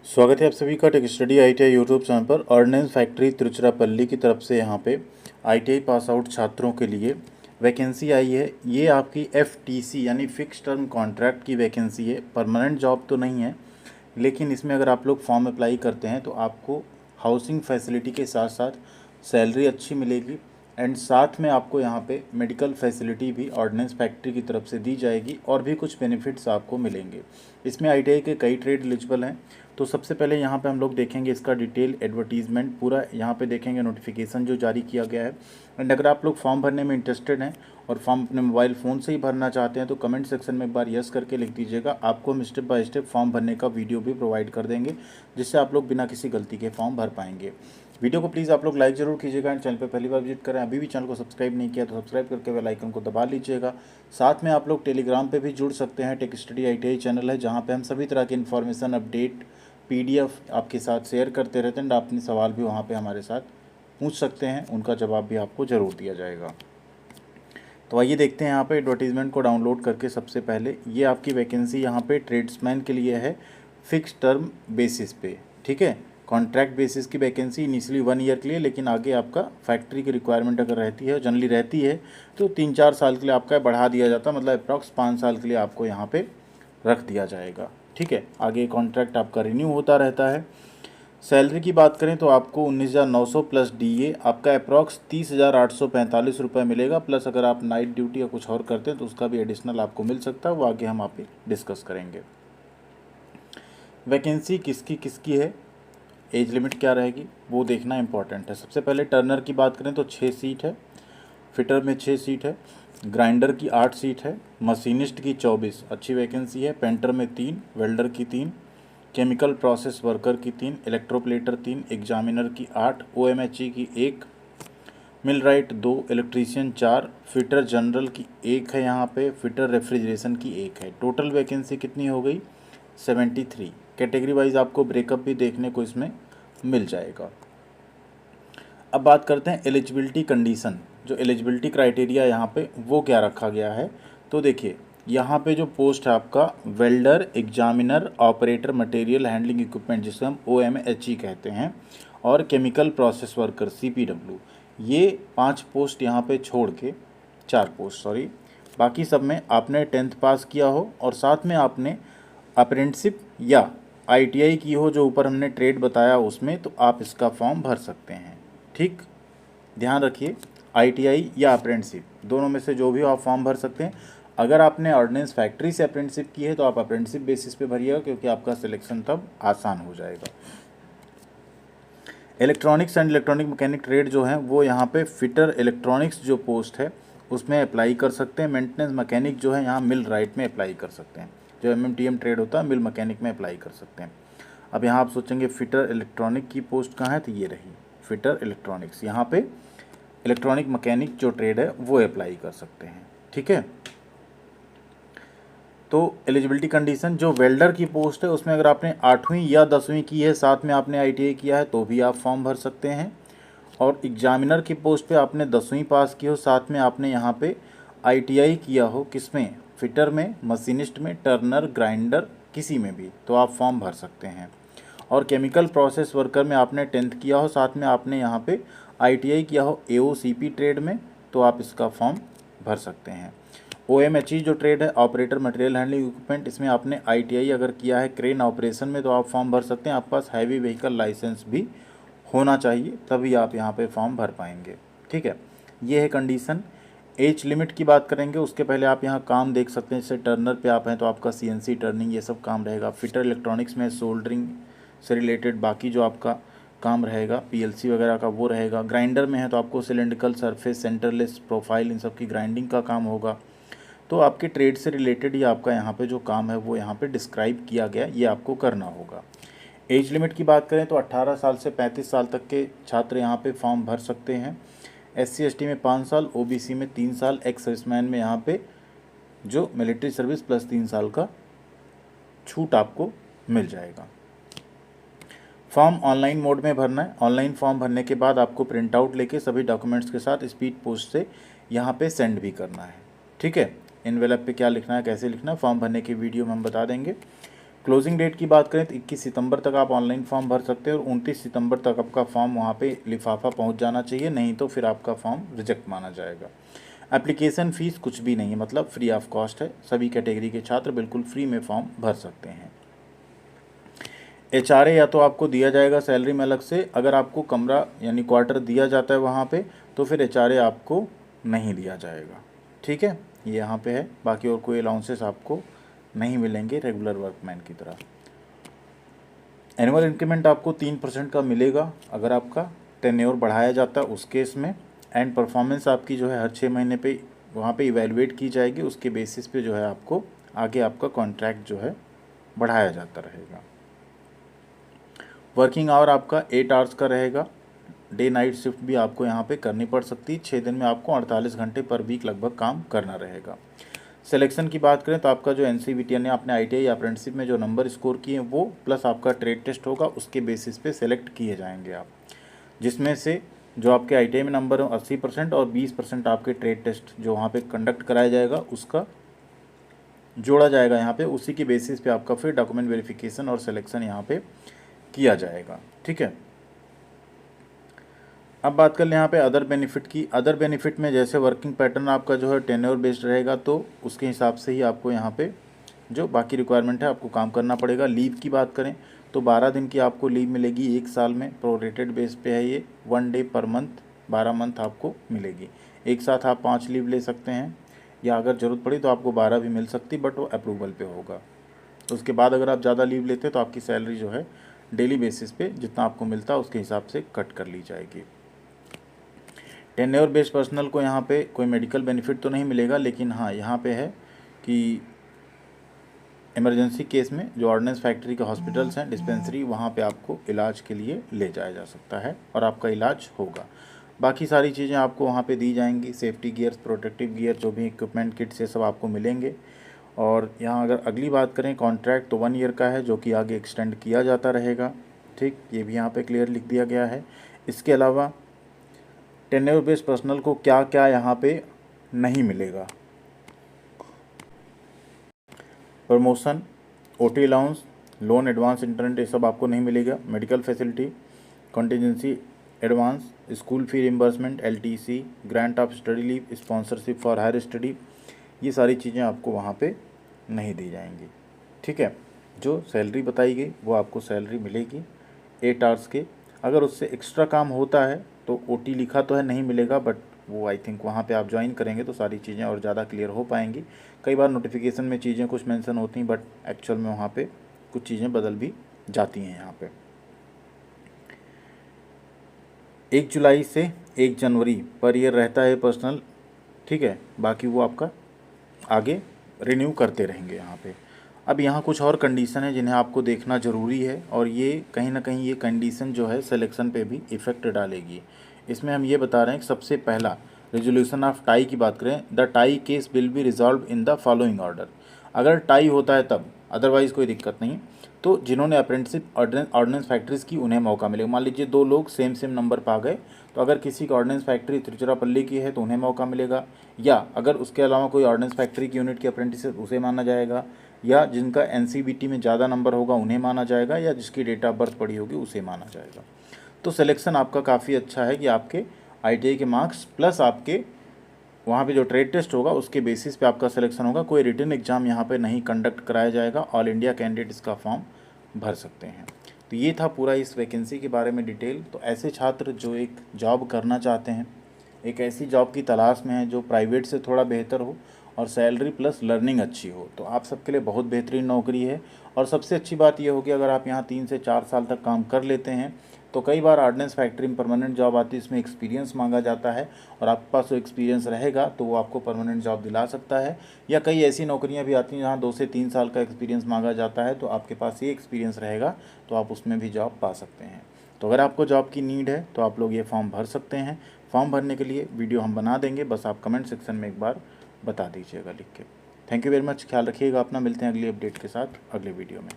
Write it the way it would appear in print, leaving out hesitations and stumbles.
स्वागत है आप सभी का tech study ITI YouTube channel पर। ऑर्डिनेंस फैक्ट्री तिरुचिरापल्ली की तरफ से यहाँ पे ITI पास आउट छात्रों के लिए वैकेंसी आई है। ये आपकी FTC यानी फिक्स टर्म कॉन्ट्रैक्ट की वैकेंसी है। परमानेंट जॉब तो नहीं है, लेकिन इसमें अगर आप लोग फॉर्म अप्लाई करते हैं तो आपको हाउसिंग फैसिलिटी के साथ साथ सैलरी अच्छी मिलेगी एंड साथ में आपको यहाँ पे मेडिकल फैसिलिटी भी ऑर्डिनेंस फैक्ट्री की तरफ से दी जाएगी और भी कुछ बेनिफिट्स आपको मिलेंगे। इसमें ITI के कई ट्रेड एलिजिबल हैं। तो सबसे पहले यहाँ पे हम लोग देखेंगे इसका डिटेल एडवर्टीजमेंट पूरा, यहाँ पे देखेंगे नोटिफिकेशन जो जारी किया गया है। एंड अगर आप लोग फॉर्म भरने में इंटरेस्टेड हैं और फॉर्म अपने मोबाइल फ़ोन से ही भरना चाहते हैं तो कमेंट सेक्शन में एक बार यस करके लिख दीजिएगा। आपको हम स्टेप बाय स्टेप फॉर्म भरने का वीडियो भी प्रोवाइड कर देंगे, जिससे आप लोग बिना किसी गलती के फॉर्म भर पाएंगे। वीडियो को प्लीज़ आप लोग लाइक जरूर कीजिएगा एंड चैनल पर पहली बार विजिट करें, अभी भी चैनल को सब्सक्राइब नहीं किया तो सब्सक्राइब करके बेल आइकन को दबा लीजिएगा। साथ में आप लोग टेलीग्राम पे भी जुड़ सकते हैं। टेक स्टडी ITI चैनल है जहाँ पे हम सभी तरह की इन्फॉर्मेशन, अपडेट, PDF आपके साथ शेयर करते रहते हैं। आप अपने सवाल भी वहाँ पे हमारे साथ पूछ सकते हैं, उनका जवाब भी आपको ज़रूर दिया जाएगा। तो आइए देखते हैं यहाँ पे एडवर्टीज़मेंट को डाउनलोड करके। सबसे पहले ये आपकी वैकेंसी यहाँ पे ट्रेड्समैन के लिए है फिक्स टर्म बेसिस पे, ठीक है। कॉन्ट्रैक्ट बेसिस की वैकेंसी इनिशियली 1 ईयर के लिए, लेकिन आगे आपका फैक्ट्री की रिक्वायरमेंट अगर रहती है, जनरली रहती है, तो 3-4 साल के लिए आपका बढ़ा दिया जाता है, मतलब अप्रॉक्स 5 साल के लिए आपको यहाँ पे रख दिया जाएगा, ठीक है। आगे कॉन्ट्रैक्ट आपका रिन्यू होता रहता है। सैलरी की बात करें तो आपको 19,900 प्लस DA आपका अप्रॉक्स 30,845 रुपये मिलेगा। प्लस अगर आप नाइट ड्यूटी या कुछ और करते हैं तो उसका भी एडिशनल आपको मिल सकता है, वो आगे हम आप डिस्कस करेंगे। वैकेंसी किसकी किसकी है, एज लिमिट क्या रहेगी, वो देखना इंपॉर्टेंट है। सबसे पहले टर्नर की बात करें तो 6 सीट है, फिटर में 6 सीट है, ग्राइंडर की 8 सीट है, मशीनिस्ट की 24, अच्छी वैकेंसी है। पेंटर में 3, वेल्डर की 3, केमिकल प्रोसेस वर्कर की 3, इलेक्ट्रोप्लेटर 3, एग्जामिनर की 8, OMHE की 1, मिल राइट 2, इलेक्ट्रीशियन 4, फिटर जनरल की 1 है यहाँ पे, फिटर रेफ्रिजरेशन की 1 है। टोटल वैकेंसी कितनी हो गई 73। कैटेगरी वाइज आपको ब्रेकअप भी देखने को इसमें मिल जाएगा। अब बात करते हैं एलिजिबिलिटी कंडीशन, जो एलिजिबिलिटी क्राइटेरिया यहाँ पे वो क्या रखा गया है। तो देखिए यहाँ पे जो पोस्ट है आपका welder, examiner, operator material handling equipment जिसे हम OMHE कहते हैं, और केमिकल प्रोसेस वर्कर CPW, ये 5 पोस्ट यहाँ पे छोड़ के 4 पोस्ट सॉरी, बाकी सब में आपने 10th पास किया हो और साथ में आपने अप्रेंटिसशिप या ITI की हो, जो ऊपर हमने ट्रेड बताया उसमें, तो आप इसका फॉर्म भर सकते हैं, ठीक। ध्यान रखिए ITI या अप्रेंटिसशिप दोनों में से जो भी हो आप फॉर्म भर सकते हैं। अगर आपने ऑर्डिनेंस फैक्ट्री से अप्रेंटिसशिप की है तो आप अप्रेंटिसशिप बेसिस पे भरिएगा, क्योंकि आपका सिलेक्शन तब आसान हो जाएगा। Electronics and electronic mechanic trade जो है वो यहाँ पे फिटर इलेक्ट्रॉनिक्स जो पोस्ट है उसमें अप्लाई कर सकते हैं। मेंटेनेंस मैकेनिक जो है यहाँ मिल राइट में अप्लाई कर सकते हैं। जो MMTM ट्रेड होता है मिल मैकेनिक में अप्लाई कर सकते हैं। अब यहाँ आप सोचेंगे फिटर इलेक्ट्रॉनिक की पोस्ट कहाँ है, तो ये रही फिटर इलेक्ट्रॉनिक्स। यहाँ पे इलेक्ट्रॉनिक मैकेनिक जो ट्रेड है वो अप्लाई कर सकते हैं, ठीक है। तो एलिजिबिलिटी कंडीशन, जो वेल्डर की पोस्ट है उसमें अगर आपने 8वीं या 10वीं की है, साथ में आपने ITI किया है, तो भी आप फॉर्म भर सकते हैं। और एग्जामिनर की पोस्ट पे आपने 10वीं पास की हो, साथ में आपने यहाँ पे ITI किया हो, किसमें, फिटर में, मशीनिस्ट में, टर्नर, ग्राइंडर, किसी में भी, तो आप फॉर्म भर सकते हैं। और केमिकल प्रोसेस वर्कर में आपने 10th किया हो, साथ में आपने यहाँ पे ITI किया हो AOCP ट्रेड में, तो आप इसका फॉर्म भर सकते हैं। OMHE जो ट्रेड है ऑपरेटर मटेरियल हैंडलिंग इक्विपमेंट, इसमें आपने ITI अगर किया है क्रेन ऑपरेशन में तो आप फॉर्म भर सकते हैं। आपके पास हैवी व्हीकल लाइसेंस भी होना चाहिए, तभी आप यहाँ पे फॉर्म भर पाएंगे, ठीक है। ये है कंडीशन। एज लिमिट की बात करेंगे उसके पहले आप यहाँ काम देख सकते हैं। जैसे टर्नर पे आप हैं तो आपका CNC टर्निंग ये सब काम रहेगा। फिटर इलेक्ट्रॉनिक्स में सोल्डरिंग से रिलेटेड बाकी जो आपका काम रहेगा PLC वगैरह का वो रहेगा। ग्राइंडर में है तो आपको सिलेंड्रिकल सरफेस, सेंटरलेस प्रोफाइल, इन सब की ग्राइंडिंग का काम होगा। तो आपके ट्रेड से रिलेटेड ही आपका यहाँ पे जो काम है वो यहाँ पे डिस्क्राइब किया गया, ये आपको करना होगा। एज लिमिट की बात करें तो 18 साल से 35 साल तक के छात्र यहाँ पे फॉर्म भर सकते हैं। SC ST में 5 साल, OBC में 3 साल, एक्स सर्विसमैन में यहाँ पे जो मिलिट्री सर्विस प्लस 3 साल का छूट आपको मिल जाएगा। फॉर्म ऑनलाइन मोड में भरना है। ऑनलाइन फॉर्म भरने के बाद आपको प्रिंट आउट लेके सभी डॉक्यूमेंट्स के साथ स्पीड पोस्ट से यहाँ पे सेंड भी करना है, ठीक है। एनवेलप पे क्या लिखना है, कैसे लिखना है, फॉर्म भरने की वीडियो में हम बता देंगे। क्लोजिंग डेट की बात करें तो 21 सितंबर तक आप ऑनलाइन फॉर्म भर सकते हैं और 29 सितंबर तक आपका फॉर्म वहाँ पे लिफाफा पहुँच जाना चाहिए, नहीं तो फिर आपका फॉर्म रिजेक्ट माना जाएगा। एप्लीकेशन फ़ीस कुछ भी नहीं है, मतलब फ्री ऑफ कॉस्ट है। सभी कैटेगरी के छात्र बिल्कुल फ्री में फॉर्म भर सकते हैं। HRA या तो आपको दिया जाएगा सैलरी में अलग से, अगर आपको कमरा यानी क्वार्टर दिया जाता है वहाँ पे, तो फिर HRA आपको नहीं दिया जाएगा। ठीक है, ये यहाँ पे है। बाकी और कोई अलाउंसेस आपको नहीं मिलेंगे रेगुलर वर्कमैन की तरह। एनुअल इंक्रीमेंट आपको 3% का मिलेगा अगर आपका टेन्योर बढ़ाया जाता है उस केस में। एंड परफॉर्मेंस आपकी जो है हर 6 महीने पे वहाँ पे इवैल्यूएट की जाएगी, उसके बेसिस पे जो है आपको आगे आपका कॉन्ट्रैक्ट जो है बढ़ाया जाता रहेगा। वर्किंग आवर आपका 8 आवर्स का रहेगा। डे नाइट शिफ्ट भी आपको यहाँ पे करनी पड़ सकती है। 6 दिन में आपको 48 घंटे पर वीक लगभग काम करना रहेगा। सिलेक्शन की बात करें तो आपका जो NCVT यानी आपने ITI या अप्रेंटिसशिप में जो नंबर स्कोर किए हैं वो प्लस आपका ट्रेड टेस्ट होगा, उसके बेसिस पे सेलेक्ट किए जाएंगे आप, जिसमें से जो आपके ITI में नंबर हो 80% और 20% आपके ट्रेड टेस्ट जो वहाँ पे कंडक्ट कराया जाएगा उसका जोड़ा जाएगा यहाँ पे। उसी के बेसिस पे आपका फिर डॉक्यूमेंट वेरिफिकेशन और सिलेक्शन यहाँ पे किया जाएगा। ठीक है, अब बात कर लें यहाँ पे अदर बेनिफिट की। अदर बेनिफिट में जैसे वर्किंग पैटर्न आपका जो है टेन्योर बेस्ड रहेगा, तो उसके हिसाब से ही आपको यहाँ पे जो बाकी रिक्वायरमेंट है आपको काम करना पड़ेगा। लीव की बात करें तो 12 दिन की आपको लीव मिलेगी 1 साल में। प्रोरेटेड बेस पे है ये, 1 डे पर मंथ, 12 मंथ आपको मिलेगी। एक साथ आप 5 लीव ले सकते हैं, या अगर ज़रूरत पड़ी तो आपको 12 भी मिल सकती, बट वो अप्रूवल पे होगा। उसके बाद अगर आप ज़्यादा लीव लेते हैं तो आपकी सैलरी जो है डेली बेसिस पे जितना आपको मिलता है उसके हिसाब से कट कर ली जाएगी। टेन्योर बेस्ड पर्सनल को यहाँ पे कोई मेडिकल बेनिफिट तो नहीं मिलेगा, लेकिन हाँ यहाँ पे है कि इमरजेंसी केस में जो ऑर्डिनेंस फैक्ट्री के हॉस्पिटल्स हैं, डिस्पेंसरी, वहाँ पे आपको इलाज के लिए ले जाया जा सकता है और आपका इलाज होगा। बाकी सारी चीज़ें आपको वहाँ पे दी जाएंगी। सेफ्टी गियर्स, प्रोटेक्टिव गियर, जो भी इक्विपमेंट किट्स, ये सब आपको मिलेंगे। और यहाँ अगर अगली बात करें, कॉन्ट्रैक्ट तो 1 ईयर का है जो कि आगे एक्सटेंड किया जाता रहेगा। ठीक, ये भी यहाँ पे क्लियर लिख दिया गया है। इसके अलावा टेन्योर बेस्ड पर्सनल को क्या क्या यहाँ पे नहीं मिलेगा, promotion, OT allowance, loan advance internet, ये सब आपको नहीं मिलेगा। Medical facility, contingency advance, school fee reimbursement, LTC, grant of study leave, sponsorship for higher study, ये सारी चीज़ें आपको वहाँ पे नहीं दी जाएंगी। ठीक है, जो सैलरी बताई गई वो आपको सैलरी मिलेगी 8 आवर्स के। अगर उससे एक्स्ट्रा काम होता है तो OT लिखा तो है नहीं मिलेगा, बट वो आई थिंक वहाँ पे आप ज्वाइन करेंगे तो सारी चीज़ें और ज़्यादा क्लियर हो पाएंगी। कई बार नोटिफिकेशन में चीज़ें कुछ मेंशन होती हैं, बट एक्चुअल में वहाँ पे कुछ चीज़ें बदल भी जाती हैं। यहाँ पे 1 जुलाई से 1 जनवरी पर ईयर रहता है पर्सनल। ठीक है, बाकी वो आपका आगे रिन्यू करते रहेंगे यहाँ पे। अब यहाँ कुछ और कंडीशन है जिन्हें आपको देखना ज़रूरी है, और ये कहीं ना कहीं ये कंडीशन जो है सिलेक्शन पे भी इफ़ेक्ट डालेगी। इसमें हम ये बता रहे हैं कि सबसे पहला, रेजोल्यूशन ऑफ टाई की बात करें, the tie case will be resolve in the following order. अगर टाई होता है तब, अदरवाइज़ कोई दिक्कत नहीं। तो जिन्होंने अप्रेंटिसशिप ऑर्डिनेंस फैक्ट्रीज़ की उन्हें मौका मिलेगा। मान लीजिए 2 लोग सेम नंबर पा गए, तो अगर किसी की ऑर्डिनेंस फैक्ट्री तिरुचिरापल्ली की है तो उन्हें मौका मिलेगा, या अगर उसके अलावा कोई ऑर्डिनेंस फैक्ट्री की यूनिट की अप्रेंटिसशिप उसे माना जाएगा, या जिनका NCVT में ज़्यादा नंबर होगा उन्हें माना जाएगा, या जिसकी डेट ऑफ बर्थ पड़ी होगी उसे माना जाएगा। तो सिलेक्शन आपका काफ़ी अच्छा है कि आपके ITI के मार्क्स प्लस आपके वहाँ पे जो ट्रेड टेस्ट होगा उसके बेसिस पे आपका सिलेक्शन होगा। कोई रिटन एग्जाम यहाँ पे नहीं कंडक्ट कराया जाएगा। ऑल इंडिया कैंडिडेट इसका फॉर्म भर सकते हैं। तो ये था पूरा इस वैकेंसी के बारे में डिटेल। तो ऐसे छात्र जो एक जॉब करना चाहते हैं, एक ऐसी जॉब की तलाश में है जो प्राइवेट से थोड़ा बेहतर हो और सैलरी प्लस लर्निंग अच्छी हो, तो आप सबके लिए बहुत बेहतरीन नौकरी है। और सबसे अच्छी बात यह होगी अगर आप यहाँ 3 से 4 साल तक काम कर लेते हैं, तो कई बार ऑर्डिनेंस फैक्ट्री में परमानेंट जॉब आती है, इसमें एक्सपीरियंस मांगा जाता है, और आपके पास वो एक्सपीरियंस रहेगा तो वो आपको परमानेंट जॉब दिला सकता है। या कई ऐसी नौकरियां भी आती हैं जहाँ 2 से 3 साल का एक्सपीरियंस मांगा जाता है, तो आपके पास ये एक्सपीरियंस रहेगा तो आप उसमें भी जॉब पा सकते हैं। तो अगर आपको जॉब की नीड है तो आप लोग ये फॉर्म भर सकते हैं। फॉर्म भरने के लिए वीडियो हम बना देंगे, बस आप कमेंट सेक्शन में एक बार बता दीजिएगा लिख के। थैंक यू वेरी मच, ख्याल रखिएगा अपना। मिलते हैं अगली अपडेट के साथ अगले वीडियो में।